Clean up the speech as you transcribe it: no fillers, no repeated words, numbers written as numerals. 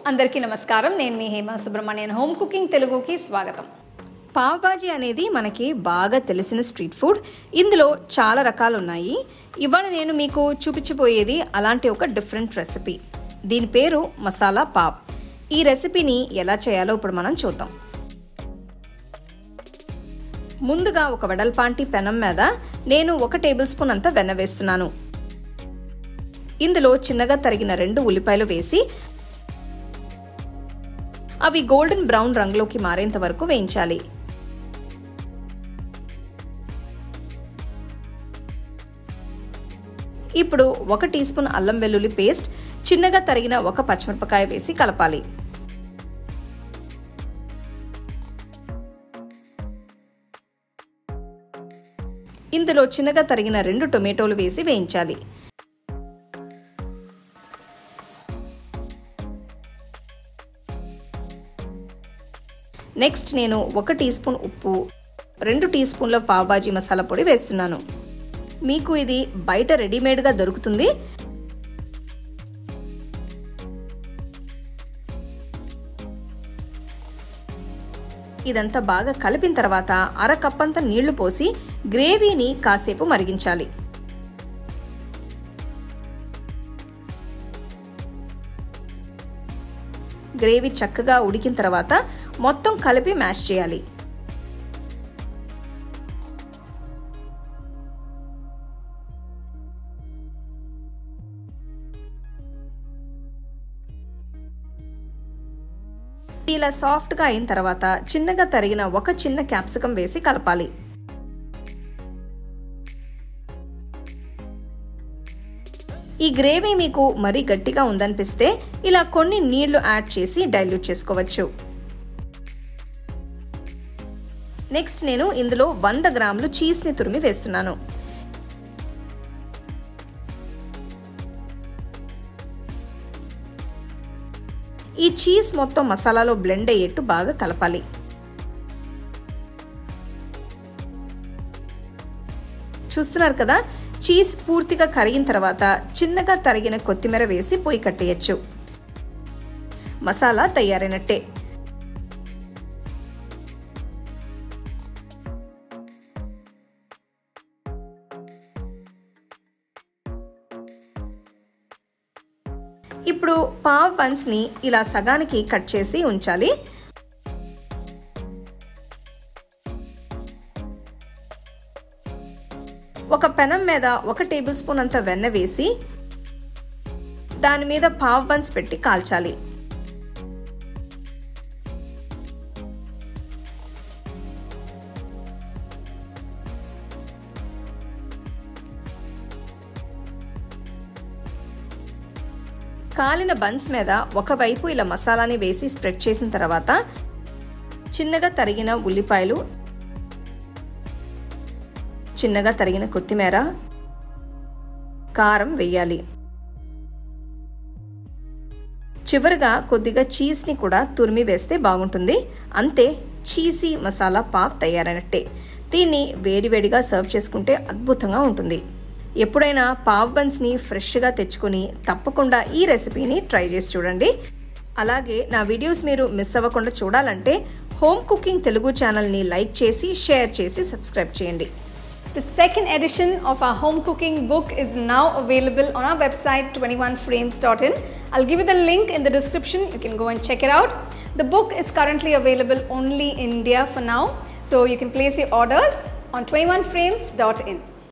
అందరికీ నమస్కారం. నేను మీ హేమ సుబ్రహ్మణ్యన్. హోమ్ కుకింగ్ తెలుగుకి స్వాగతం. పావ్ బాజీ అనేది మనకి బాగా తెలిసిన స్ట్రీట్ ఫుడ్. ఇందులో చాలా రకాలు ఉన్నాయి. ఇవాళ నేను మీకు చూపించబోయేది అలాంటి ఒక డిఫరెంట్ రెసిపీ. దీని పేరు మసాలా పావ్. ఈ రెసిపీని ఎలా చేయాలో ఇప్పుడు మనం చూద్దాం. ముందుగా ఒక వెడల్పాంటి పెనం మీద నేను 1 టేబుల్ స్పూన్ అంత వెన్న వేస్తున్నాను. ఇందులో చిన్నగా తరిగిన 2 ఉల్లిపాయలు వేసి అవి గోల్డెన్ బ్రౌన్ రంగులోకి మారేంత వరకు వేయించాలి. ఇప్పుడు 1 టీ స్పూన్ అల్లం వెల్లుల్లి పేస్ట్, చిన్నగా తరిగిన 1 పచ్చిమిరపకాయ వేసి కలపాలి. ఇందులో చిన్నగా తరిగిన 2 టొమాటోలు వేసి వేయించాలి. నెక్స్ట్ నేను 1 టీ స్పూన్ ఉప్పు, 2 టీ స్పూన్ల పావ్ బాజీ మసాలా పొడి వేస్తున్నాను. మీకు ఇది బయట రెడీమేడ్గా దొరుకుతుంది. ఇదంతా బాగా కలిపిన తర్వాత 1/2 కప్ అంత నీళ్లు పోసి గ్రేవీని కాసేపు మరిగించాలి. గ్రేవీ చక్కగా ఉడికిన తర్వాత మొత్తం కలిపి మ్యాష్ చేయాలి. ఇలా సాఫ్ట్గా అయిన తర్వాత చిన్నగా తరిగిన 1 చిన్న క్యాప్సికం వేసి కలపాలి. ఈ గ్రేవీ మీకు మరీ గట్టిగా ఉందనిపిస్తే ఇలా కొన్ని నీళ్లు యాడ్ చేసి డైల్యూట్ చేసుకోవచ్చు. నెక్స్ట్ నేను ఇందులో 100 గ్రాములు చీజ్ని తురిమి వేస్తున్నాను. ఈ చీజ్ మొత్తం మసాలాలో బ్లెండ్ అయ్యేట్టు బాగా కలపాలి. చూస్తున్నారు కదా, చీజ్ పూర్తిగా కరిగిన తర్వాత చిన్నగా తరిగిన కొత్తిమీర వేసి పొయ్యి కట్టేయచ్చు. మసాలా తయారైనట్టే. ఇప్పుడు పావ్ బన్స్ ని ఇలా సగానికి కట్ చేసి ఉంచాలి. ఒక పెనం మీద 1 టేబుల్ స్పూన్ అంత వెన్న వేసి దాని మీద పావ్ బన్స్ పెట్టి కాల్చాలి. కాలిన బన్స్ మీద ఒకవైపు ఇలా మసాలాని వేసి స్ప్రెడ్ చేసిన తర్వాత చిన్నగా తరిగిన ఉల్లిపాయలు, చిన్నగా తరిగిన కొత్తిమీర, కారం వేయాలి. చివరగా కొద్దిగా చీజ్ని కూడా తురిమి వేస్తే బాగుంటుంది. అంతే, చీజీ మసాలా పావ్ తయారైనట్టే. దీన్ని వేడివేడిగా సర్వ్ చేసుకుంటే అద్భుతంగా ఉంటుంది. ఎప్పుడైనా పావ్ బన్స్ని ఫ్రెష్గా తెచ్చుకొని తప్పకుండా ఈ రెసిపీని ట్రై చేసి చూడండి. అలాగే నా వీడియోస్ మీరు మిస్ అవ్వకుండా చూడాలంటే హోమ్ కుకింగ్ తెలుగు ఛానల్ని లైక్ చేసి, షేర్ చేసి, సబ్స్క్రైబ్ చేయండి. The second edition of our home cooking book is now available on our website 21frames.in. I'll give you the link in the description. You can go and check it out. The book is currently available only in India for now, so you can place your orders on 21frames.in.